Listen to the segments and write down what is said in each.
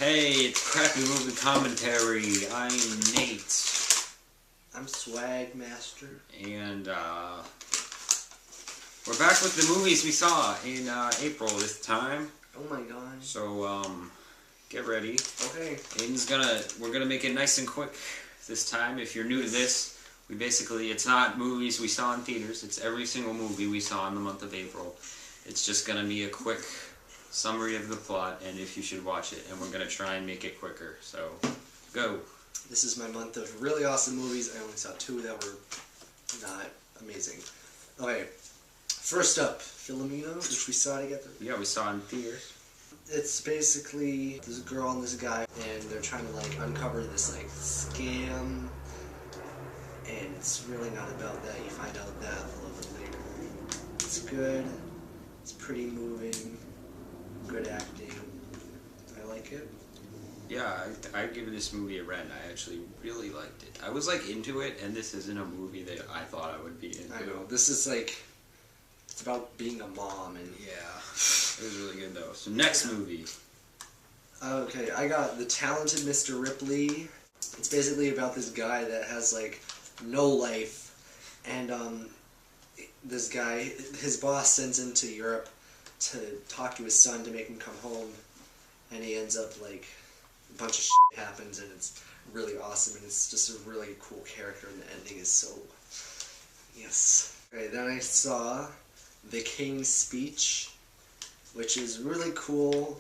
Hey, it's Crappy Movie Commentary. I'm Nate. I'm Swag Master. And, we're back with the movies we saw in, April this time. Oh my god. So, get ready. Okay. We're gonna make it nice and quick this time. If you're new to this, it's not movies we saw in theaters. It's every single movie we saw in the month of April. It's just gonna be a quick summary of the plot and if you should watch it, and we're gonna try and make it quicker. So, go. This is my month of really awesome movies. I only saw two that were not amazing. Okay, first up, Philomena, which we saw together. Yeah, we saw in theaters. It's basically this girl and this guy, and they're trying to like uncover this like scam, and it's really not about that. You find out that a little bit later. It's good. It's pretty moving. Good acting. I like it. Yeah, I give this movie a rent. I actually really liked it. I was like into it, and this isn't a movie that I thought I would be into. I know. This is like, it's about being a mom and... Yeah. It was really good though. So next movie. Okay, I got The Talented Mr. Ripley. It's basically about this guy that has like no life, and this guy, his boss sends him to Europe to talk to his son to make him come home, and he ends up like a bunch of shit happens, and it's really awesome, and it's just a really cool character, and the ending is so yes. Okay, then I saw The King's Speech, which is really cool.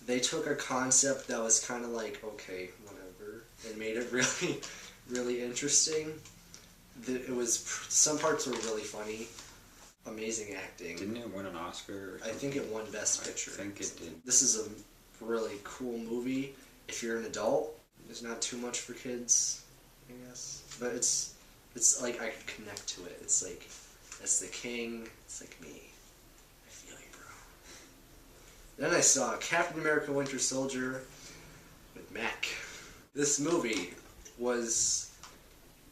They took a concept that was kind of like, okay, whatever, and made it really, really interesting. Some parts were really funny. Amazing acting. Didn't it win an Oscar? I think it won Best Picture. I think it did. This is a really cool movie. If you're an adult, there's not too much for kids, I guess. But it's like I could connect to it. It's like, that's the king. It's like me. I feel you, bro. Then I saw Captain America: Winter Soldier with Mac. This movie was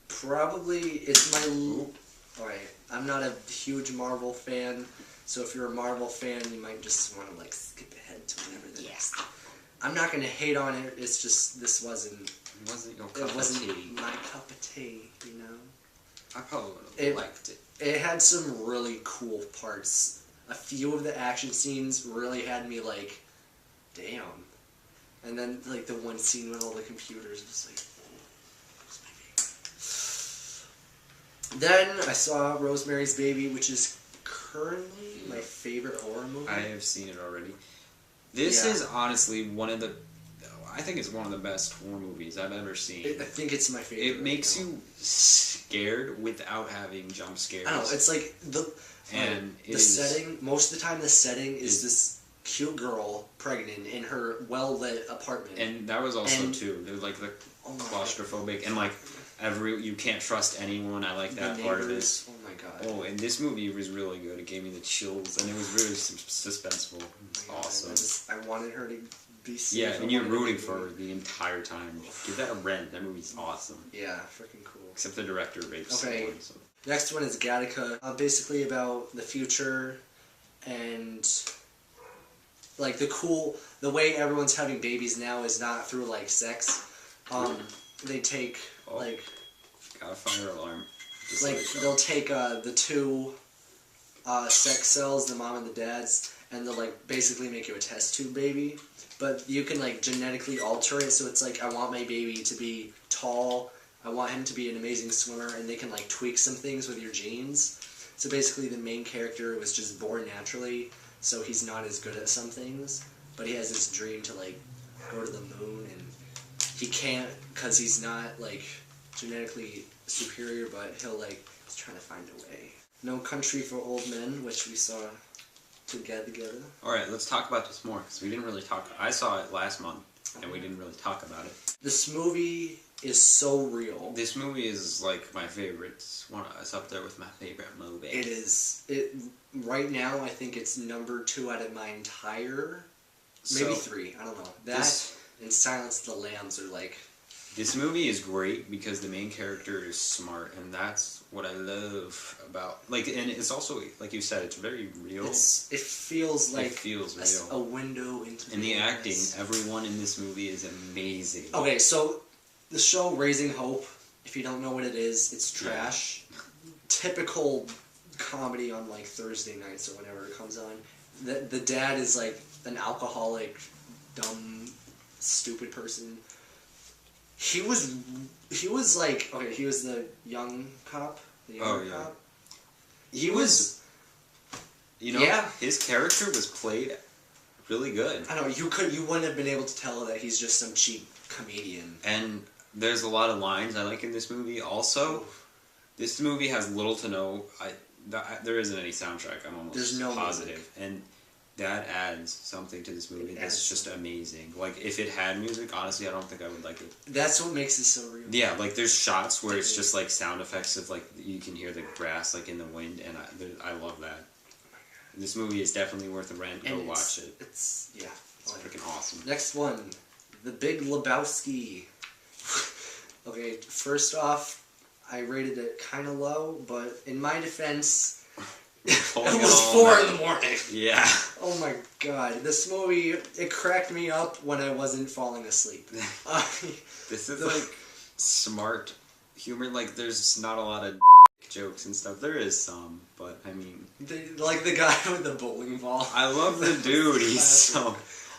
probably Alright, I'm not a huge Marvel fan, so if you're a Marvel fan, you might just want to like skip ahead to whatever the next. I'm not gonna hate on it. It's just this wasn't your cup of tea. My cup of tea, you know. I probably would have liked it. It had some really cool parts. A few of the action scenes really had me like, damn. And then like the one scene with all the computers was like, then I saw Rosemary's Baby, which is currently my favorite horror movie. I have seen it already. This is honestly I think it's one of the best horror movies I've ever seen. I think it's my favorite. It makes you scared without having jump scares. I don't know, it's like the setting, most of the time the setting is this cute girl pregnant in her well-lit apartment. And that was also too, they're like the claustrophobic and like you can't trust anyone. I like that part of it. Oh my god. Oh, and this movie was really good. It gave me the chills, and it was really suspenseful. It was awesome. I wanted her to be safe. Yeah, and you're rooting for her the entire time. Give that a rent. That movie's awesome. Yeah, freaking cool. Except the director rapes someone. So. Next one is Gattaca. Basically about the future and like the way everyone's having babies now is not through like sex. They take like... Got a fire alarm. Just like they'll take the two sex cells, the mom and the dad's, and they'll like basically make you a test tube baby. But you can like genetically alter it, so it's like, I want my baby to be tall, I want him to be an amazing swimmer, and they can like tweak some things with your genes. So basically the main character was just born naturally, so he's not as good at some things, but he has this dream to like go to the moon, and he can't because he's not like genetically superior, but he's trying to find a way. No Country for Old Men, which we saw together. Alright, let's talk about this more, because we didn't really talk. I saw it last month, and we didn't really talk about it. This movie is so real. This movie is like my favorite. It's up there with my favorite movie. It is. Right now, I think it's number 2 out of my entire, maybe 3, I don't know. That and Silence of the Lambs are like This movie is great because the main character is smart, and that's what I love about and it's also like you said, it's very real. It feels like it feels a real. window into And the acting, realness. everyone in this movie is amazing. Okay, so the show Raising Hope, if you don't know what it is, it's trash. Typical comedy on like Thursday nights or whenever it comes on. The dad is like an alcoholic, dumb, stupid person. He was like, okay, he was the young cop. The younger cop. He was. Yeah. His character was played really good. I don't know. You wouldn't have been able to tell that he's just some cheap comedian. And there's a lot of lines I like in this movie. Also, this movie has little to no. There isn't any soundtrack. I'm almost positive, music. And that adds something to this movie that's just amazing. Like, if it had music, honestly, I don't think I would like it. That's what makes it so real. Yeah, like, there's shots where it's just, like, sound effects of, like, you can hear the grass, like, in the wind, and I love that. This movie is definitely worth a rent. Go watch it. It's freaking awesome. Next one, The Big Lebowski. Okay, first off, I rated it kind of low, but in my defense... It was 4 in the morning. Yeah. Oh my god. This movie, it cracked me up when I wasn't falling asleep. This is like smart humor. Like, there's not a lot of jokes and stuff. There is some, but I mean... like the guy with the bowling ball. I love the dude. He's so...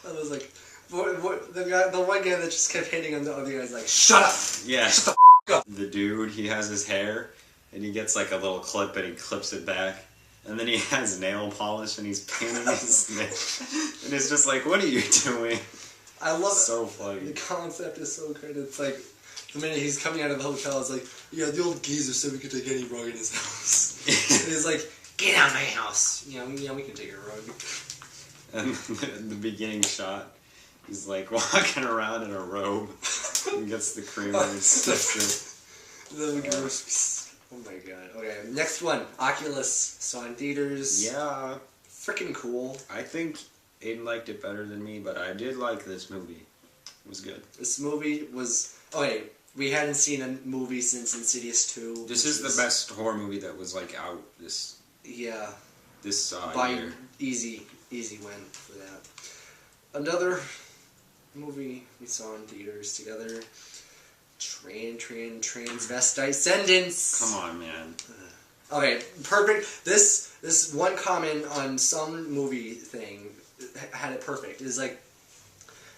I was like... the one guy that just kept hitting on the other guy's like, shut up! Yeah. Shut the up! The dude, he has his hair, and he gets like a little clip, and he clips it back. And then he has nail polish, and he's painting his nail. And it's just like, what are you doing? I love it. So funny. The concept is so good. It's like, the minute he's coming out of the hotel, it's like, yeah, the old geezer said we could take any rug in his house. And he's like, get out of my house. Yeah, we can take a rug. And the beginning shot, he's like walking around in a robe. He gets the cream on his sister. The gross. Oh my god. Okay, next one. Oculus. Saw in theaters. Yeah. Freaking cool. I think Aiden liked it better than me, but I did like this movie. It was good. This movie was... Okay, we hadn't seen a movie since Insidious 2. This is the best horror movie that was, like, out this... Yeah. This year. Easy win for that. Another movie we saw in theaters together... Transvestite Sentence. Come on, man. Okay, perfect. This one comment on some movie thing had it perfect. It's like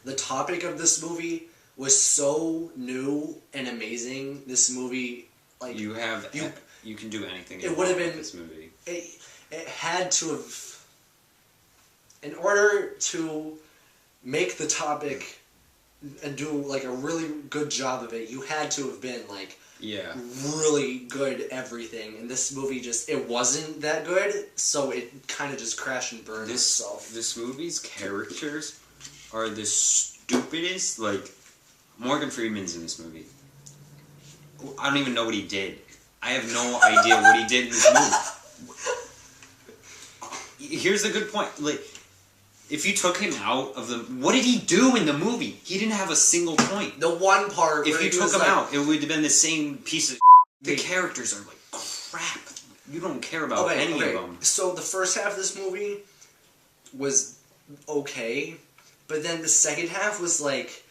the topic of this movie was so new and amazing. This movie, like you can do anything. It would have been this movie. It had to have, in order to make the topic and do like a really good job of it, you had to have been like really good everything, and this movie it wasn't that good, so it kind of just crashed and burned itself. This movie's characters are the stupidest. Like, Morgan Freeman's in this movie. I don't even know what he did. I have no idea what he did in this movie. Here's a good point. Like, if you took him out of the... What did he do in the movie? He didn't have a single point. The one part if you took him out, it would have been the same piece of... The characters are like crap. You don't care about any of them. So the first half of this movie was okay, but then the second half was like...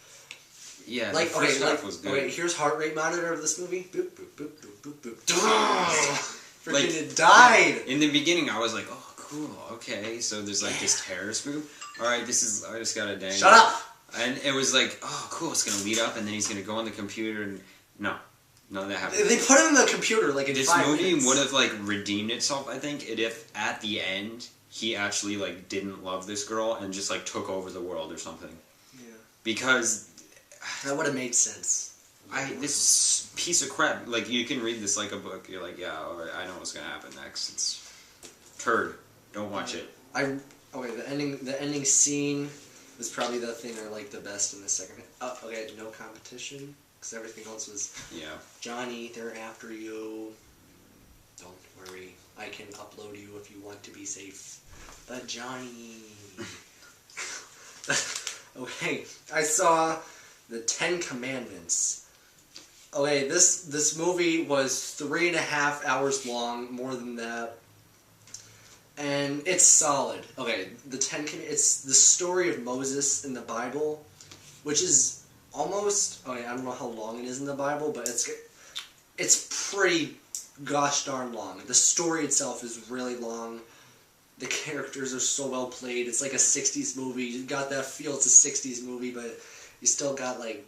Yeah, like, the first half was good. Okay, here's heart rate monitor of this movie. Boop, boop, boop, boop, boop, boop. Freaking it died! In the beginning, I was like, oh, cool, okay, so there's like this terrorist group. Alright, I just gotta dang. Shut up! And it was like, oh, cool, it's gonna lead up, and then he's gonna go on the computer, and none of that happened. They put him in the computer like in 5 minutes. This movie would have like redeemed itself, I think, if at the end he actually like didn't love this girl and just like took over the world or something. Yeah. Because that would have made sense. This piece of crap, like, you can read this like a book, you're like, yeah, alright, I know what's gonna happen next. It's turd. Don't watch it. The ending scene was probably the thing I liked the best in the second half. Okay, no competition, because everything else was... Yeah. Johnny, they're after you. Don't worry, I can upload you if you want to be safe. But Johnny... Okay, I saw the 10 Commandments. Okay, this movie was 3.5 hours long, more than that. And it's solid. Okay, it's the story of Moses in the Bible, which is almost, okay, I don't know how long it is in the Bible, but it's pretty gosh darn long. The story itself is really long. The characters are so well played. It's like a 60s movie. You got that feel, it's a 60s movie, but you still got like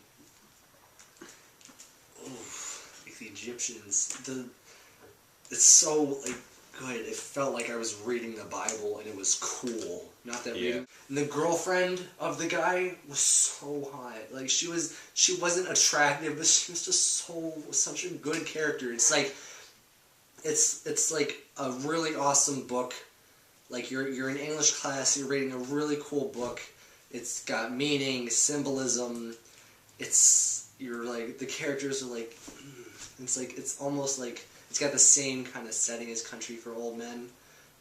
the Egyptians. It's so like good. It felt like I was reading the Bible, and it was cool. Not that reading. And the girlfriend of the guy was so hot. Like she wasn't attractive, but she was just such a good character. It's like it's like a really awesome book. Like you're in English class, you're reading a really cool book. It's got meaning, symbolism. You're like the characters are like. It's almost like it's got the same kind of setting as Country for Old Men,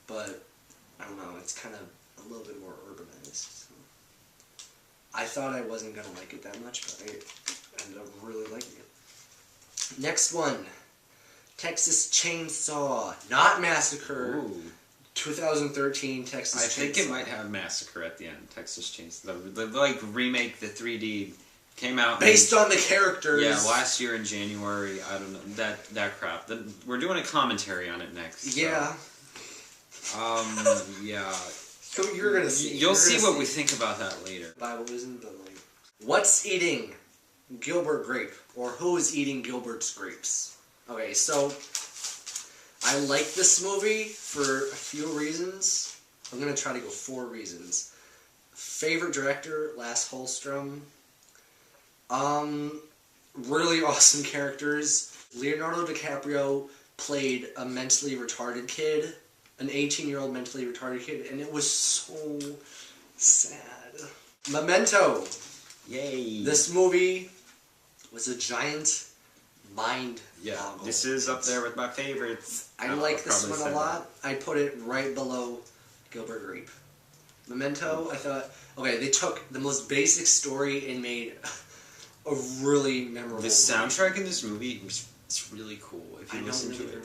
but I don't know. It's kind of a little bit more urbanized. So. I thought I wasn't gonna like it that much, but I ended up really liking it. Next one, Texas Chainsaw, not Massacre. Ooh. 2013 Texas Chainsaw. I think it might have Massacre at the end. Texas Chainsaw. The like remake, the 3D. Came out based on the characters. Yeah, last year in January. I don't know that crap. We're doing a commentary on it next. Yeah. So. Yeah. So you're gonna see. You'll see what we think about that later. Bible isn't, but like, what's eating Gilbert Grape, or who is eating Gilbert's grapes? Okay, so I like this movie for a few reasons. I'm gonna try to go 4 reasons. Favorite director, Lasse Hallström. Really awesome characters. Leonardo DiCaprio played a mentally retarded kid, an 18-year-old mentally retarded kid, and it was so sad. Memento. Yay. This movie was a giant mind Yeah, boggle. this is up there with my favorites. I like this one a lot. I put it right below Gilbert Grape. Memento, I thought, okay, they took the most basic story and made a really memorable The soundtrack in this movie it's really cool if you listen to it.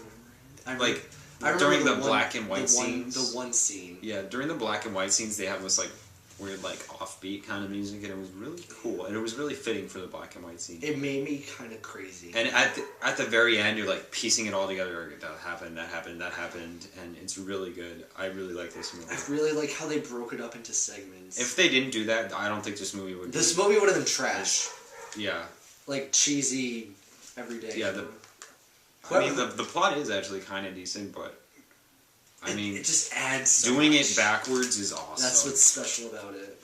I remember During the one- black and white scenes. The one scene. Yeah, during the black and white scenes, they have this like weird like offbeat kind of music, and it was really cool, and it was really fitting for the black and white scene. It made me kind of crazy. And at the very end, you're like piecing it all together. That happened, and it's really good. I really like this movie. I really like how they broke it up into segments. If they didn't do that, I don't think this movie would. This movie would have been trash. Yeah. Like cheesy, everyday. Yeah. I mean, the plot is actually kind of decent, but I mean, it just adds. So doing much. it backwards is awesome. That's what's special about it.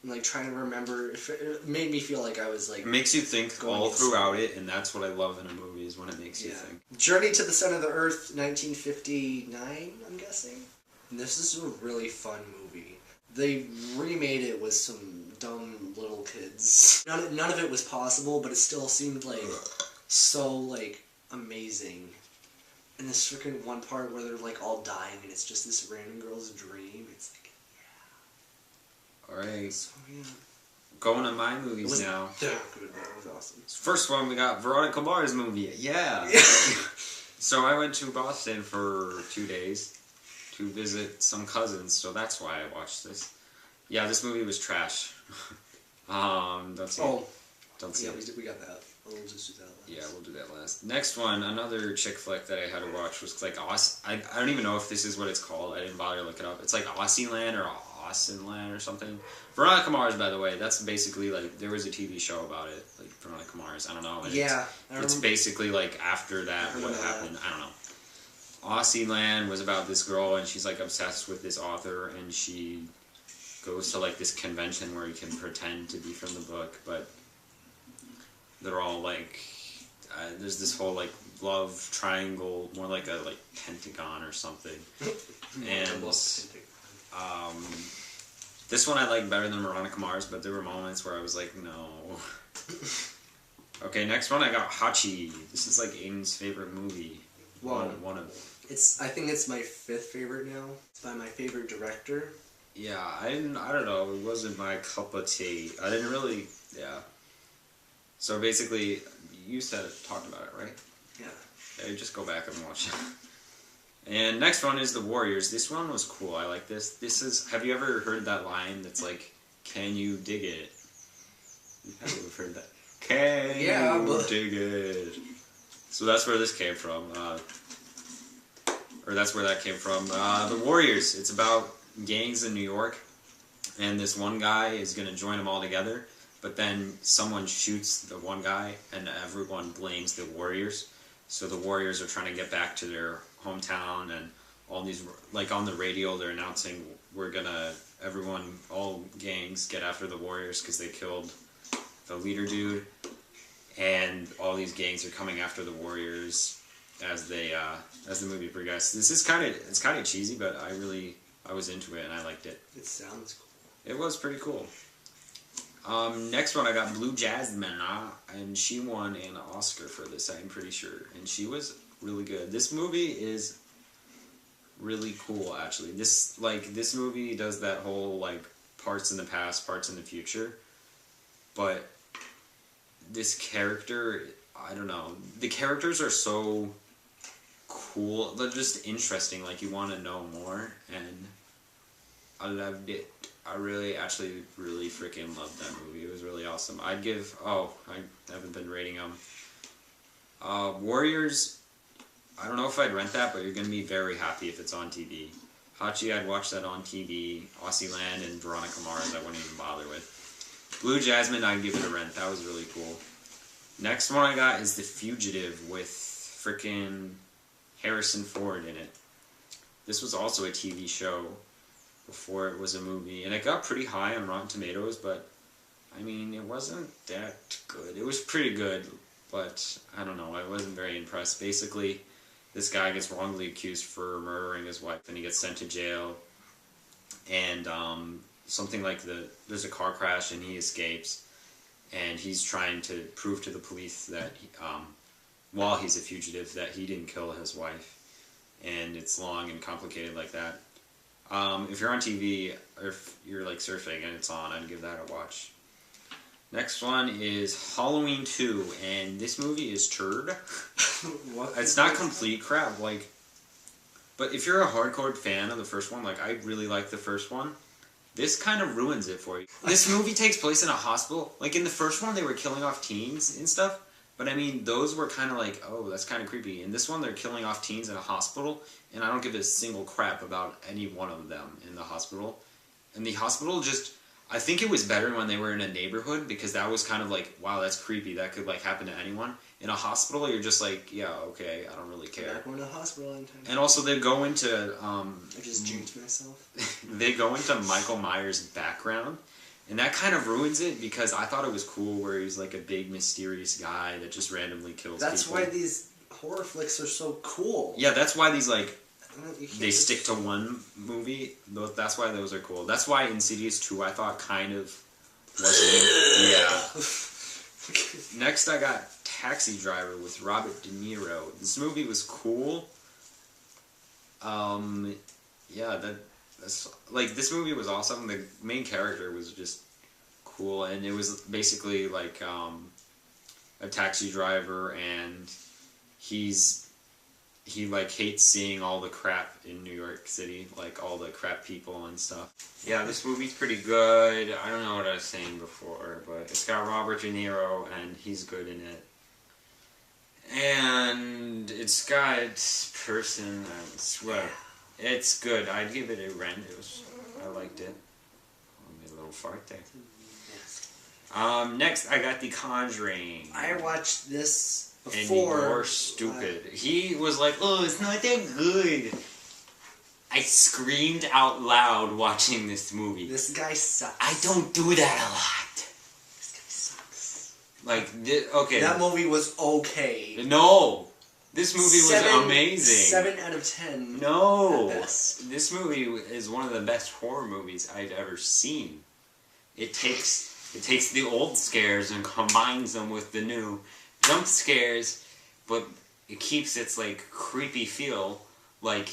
I'm like trying to remember. It made me feel like I was like. It makes you think going all insane. throughout it, and that's what I love in a movie is when it makes you think. Journey to the Center of the Earth, 1959. I'm guessing. And this is a really fun movie. They remade it with some dumb little kids. None of it was possible, but it still seemed like so like amazing. And this freaking one part where they're like all dying, and it's just this random girl's dream. It's like, Alright. so yeah. Going to my It movies was now. good. That was awesome. First one, we got Veronica Mars movie. Yeah. So I went to Boston for 2 days to visit some cousins, so that's why I watched this. Yeah, this movie was trash. Don't see it. Don't see Yeah, it. we got that. We'll just do that last. Yeah, we'll do that last. Next one, another chick flick that I had to watch was like I don't even know if this is what it's called. I didn't bother to look it up. It's like Aussieland or Austinland or something. Veronica Mars, by the way, that's basically like there was a TV show about it, like Veronica Mars. I don't know. And Yeah, it's basically like after that I what remember happened. I don't know. Aussieland was about this girl, and she's like obsessed with this author, and she goes to like this convention where you can pretend to be from the book, but they're all like there's this whole like love triangle, more like a like pentagon or something. And this one I like better than Veronica Mars, but there were moments where I was like, no. Okay, next one I got Hachi. This is like Aiden's favorite movie. Wow. One of I think it's my 5th favorite now. It's by my favorite director. Yeah, I don't know, it wasn't my cup of tea. I didn't really, yeah. So basically, you said talked about it, right? Yeah. Okay, just go back and watch it. And next one is the Warriors. This one was cool. I like this. This is. Have you ever heard that line that's like, "Can you dig it?" You have to have heard that. Can you dig it? So that's where this came from. Or that's where that came from. The Warriors. It's about gangs in New York, and this one guy is gonna join them all together. But then someone shoots the one guy, and everyone blames the Warriors. So the Warriors are trying to get back to their hometown, and all these, like on the radio, they're announcing all gangs get after the Warriors because they killed the leader dude, and all these gangs are coming after the Warriors as the movie progresses. It's kind of cheesy, but I was into it and I liked it. It sounds cool. It was pretty cool. Next one I got Blue Jasmine, and she won an Oscar for this, I'm pretty sure, and she was really good. This movie is really cool, actually. This movie does that whole like parts in the past, parts in the future, but this character, I don't know, the characters are so cool, they're just interesting, like you want to know more, and I loved it. I really freaking loved that movie. It was really awesome. I haven't been rating them. Warriors, I don't know if I'd rent that, but you're going to be very happy if it's on TV. Hachi, I'd watch that on TV. Aussie Land and Veronica Mars, I wouldn't even bother with. Blue Jasmine, I'd give it a rent. That was really cool. Next one I got is The Fugitive with freaking Harrison Ford in it. This was also a TV show before it was a movie, and it got pretty high on Rotten Tomatoes, but I mean, it wasn't that good. It was pretty good, but I don't know, I wasn't very impressed. Basically, this guy gets wrongly accused for murdering his wife, and he gets sent to jail, and something like there's a car crash, and he escapes, and he's trying to prove to the police that while he's a fugitive, that he didn't kill his wife, and it's long and complicated like that. If you're on TV, or if you're like surfing and it's on, I'd give that a watch. Next one is Halloween 2, and this movie is turd. It's not complete crap, like, but if you're a hardcore fan of the first one, like I really like the first one, this kind of ruins it for you. This movie takes place in a hospital. Like in the first one, they were killing off teens and stuff, but I mean, those were kind of like, oh, that's kind of creepy. In this one, they're killing off teens in a hospital, and I don't give a single crap about any one of them in the hospital. And the hospital just, I think it was better when they were in a neighborhood, because that was kind of like, wow, that's creepy. That could like happen to anyone. In a hospital, you're just like, yeah, okay, I don't really care. Back when the hospital anytime. And also, they go into I just jinxed myself. they go into Michael Myers' background, and that kind of ruins it, because I thought it was cool where he's like a big mysterious guy that just randomly kills That's people. why these horror flicks are so cool. Yeah, that's why these like they just stick to one movie. That's why those are cool. That's why Insidious 2 I thought kind of wasn't. Yeah. Next I got Taxi Driver with Robert De Niro. This movie was cool. Yeah, that's like, this movie was awesome. The main character was just cool, and it was basically like a taxi driver, and he like hates seeing all the crap in New York City, like all the crap people and stuff. Yeah, this movie's pretty good. I don't know what I was saying before, but it's got Robert De Niro, and he's good in it. And it's got person, I swear. It's good. I'd give it a rent. I liked it. I made a little fart there. Next, I got The Conjuring. I watched this And before. you're stupid. He was like, oh, it's not that good. I screamed out loud watching this movie. This guy sucks. I don't do that a lot. This guy sucks. Like, okay. That movie was okay. No! This movie was amazing. 7 out of 10. No! At best. This movie is one of the best horror movies I've ever seen. It takes the old scares and combines them with the new jump scares, but it keeps its like creepy feel, like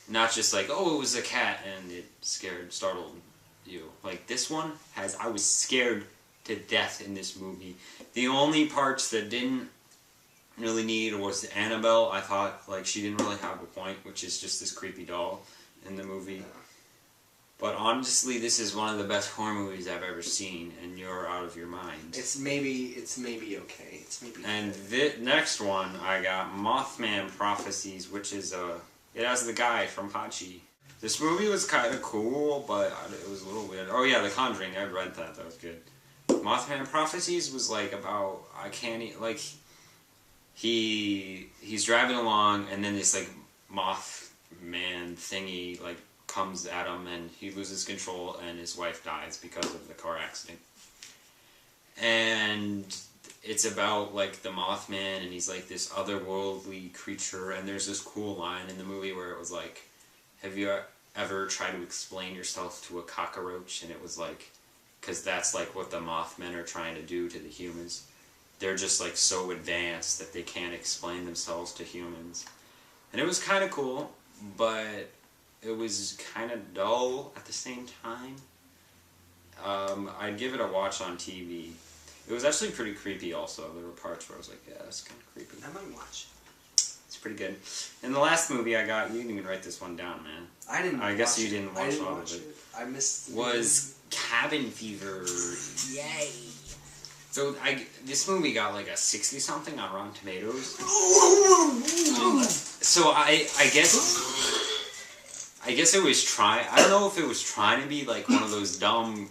not just like, oh, it was a cat and it startled you. Like this one I was scared to death in this movie. The only parts that didn't really need was Annabelle. I thought like she didn't really have a point, which is just this creepy doll in the movie. But honestly, this is one of the best horror movies I've ever seen, and you're out of your mind. It's maybe okay. It's maybe. And the next one, I got Mothman Prophecies, which is it has the guy from Hachi. This movie was kind of cool, but it was a little weird. Oh yeah, The Conjuring. I read that. That was good. Mothman Prophecies was like about he's driving along, and then this like Mothman thingy like comes at him, and he loses control, and his wife dies because of the car accident. And it's about like the Mothman, and he's like this otherworldly creature, and there's this cool line in the movie where it was like, have you ever tried to explain yourself to a cockroach? And it was like, because that's like what the Mothmen are trying to do to the humans. They're just like so advanced that they can't explain themselves to humans. And it was kind of cool, but it was kind of dull at the same time. I'd give it a watch on TV. It was actually pretty creepy also. There were parts where I was like, yeah, that's kind of creepy. I might watch. It's pretty good. And the last movie I got, you didn't even write this one down, man. I didn't I guess you didn't watch all of it. I missed Was Cabin Fever. Yay. So this movie got like a 60-something on Rotten Tomatoes. So I guess it was trying. I don't know if it was trying to be like one of those dumb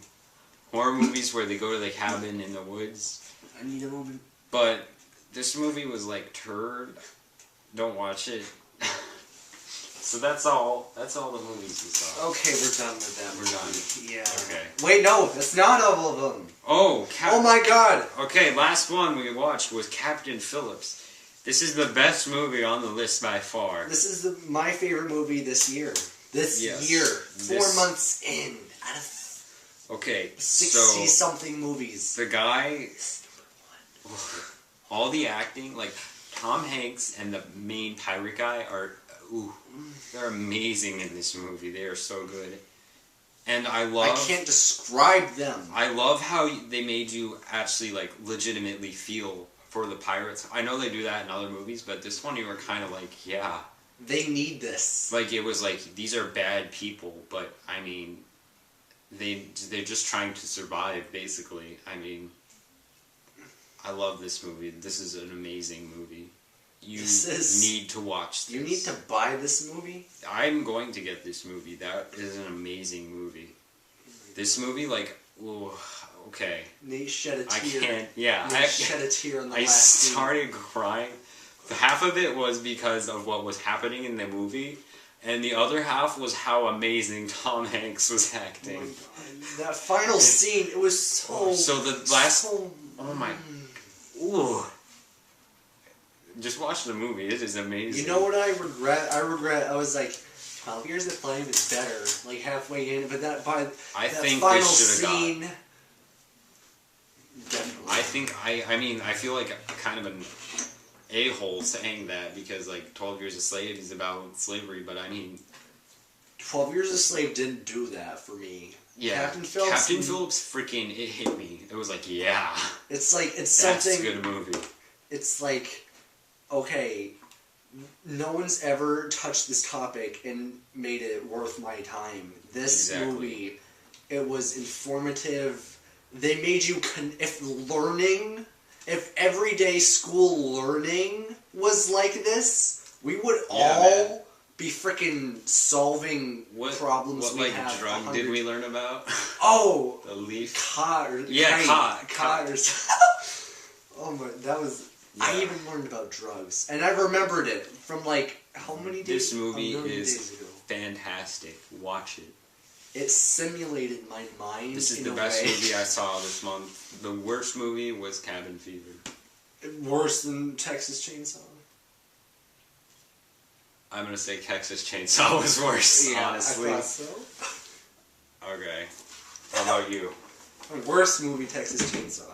horror movies where they go to the cabin in the woods. I need a moment. But this movie was like turd. Don't watch it. So that's all the movies we saw. Okay, we're done with that. We're done. Yeah. Okay. Wait, no, that's not all of them. Oh, oh my God. Okay, last one we watched was Captain Phillips. This is the best movie on the list by far. This is my favorite movie this year. This year. 4 months in. Out of okay, 60-something movies. The guy, all the acting, like Tom Hanks and the main pirate guy they're amazing in this movie. They are so good. And I can't describe them. I love how they made you actually like legitimately feel for the pirates. I know they do that in other movies, but this one you were kind of like, yeah. They need this. Like it was like, these are bad people, but I mean, they're just trying to survive, basically. I mean, I love this movie. This is an amazing movie. You need to watch this. You need to buy this movie? I'm going to get this movie. That is an amazing movie. This movie, like, ooh, okay. Nate shed a tear. I can't, yeah. I shed a tear in the last scene. I started crying. Half of it was because of what was happening in the movie, and the other half was how amazing Tom Hanks was acting. Oh my God. That final scene, it was so... So the last... oh my... Ooh. Just watch the movie. It is amazing. You know what I regret? I was like, 12 Years a Slave is better, like halfway in, but that final scene... Definitely. I feel like kind of an a-hole saying that because, like, 12 Years a Slave is about slavery, but I mean... 12 Years a Slave didn't do that for me. Yeah. Captain Phillips freaking, it hit me. It was like, yeah. It's like, it's that's something... That's a good movie. It's like, okay, no one's ever touched this topic and made it worth my time. This movie, it was informative. They made you, if everyday school learning was like this, we would all be freaking solving problems what, we like, have. What drug did we learn about? Oh! The leaf? Cod. Oh my, that was... Yeah. I even learned about drugs. And I remembered it from, like, how many days? This movie is fantastic. Watch it. It simulated my mind. This is the best movie I saw this month. The worst movie was Cabin Fever. Worse than Texas Chainsaw? I'm gonna say Texas Chainsaw was worse, honestly. I thought so. Okay. How about you? Worst movie, Texas Chainsaw.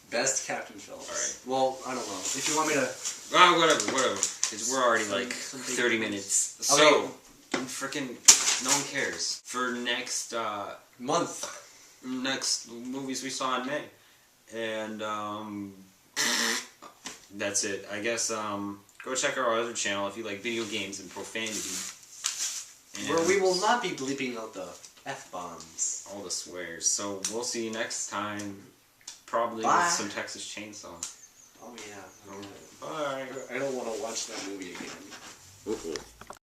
Best Captain Phillips. Alright. Well, I don't know. If you want me to... Whatever. Because we're already like 30 minutes. So, freaking, no one cares. For next month. next movies we saw in May. And that's it. I guess go check our other channel if you like video games and profanity. And where we will not be bleeping out the F-bombs. all the swears. So we'll see you next time. Probably Bye. with some Texas Chainsaw. Oh yeah. Bye. I don't want to watch that movie again. Uh-oh.